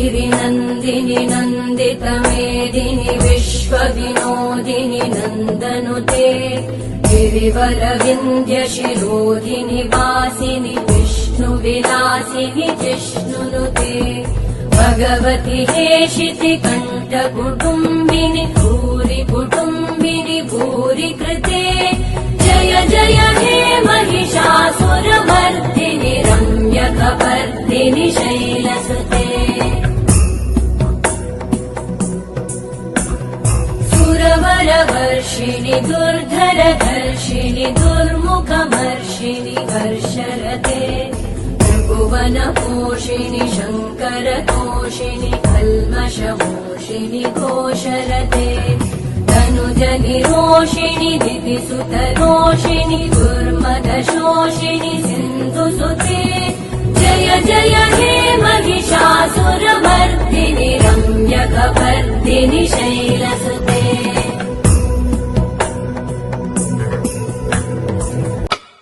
गिरिनन्दिनि नन्दितमेदिनि विश्वविनोदिनि नन्दनुते गिरिवरविन्द्यशिरोधिनि वासिनि विष्णुविलासिनि जिष्णुनुते भगवति हेशिति कण्ठकुटुम्बिनि भूरि कुटुम्बिनि भूरि कृते जय जय हे महिषासुरमर्दिनि रम्यकपर्दिनि शैलसुते सुरवरवर्षिणि दुर्धरधर्षिणि दुर्मुखमर्षिणि वर्षरते त्रिभुवनपोषिणि शङ्करतोषिणि कल्मषमोषिणि घोषरते तनुजनिरोषिणि दितिसुतरोषिणि दुर्मदशोषिणि सिन्धुसुते जय जय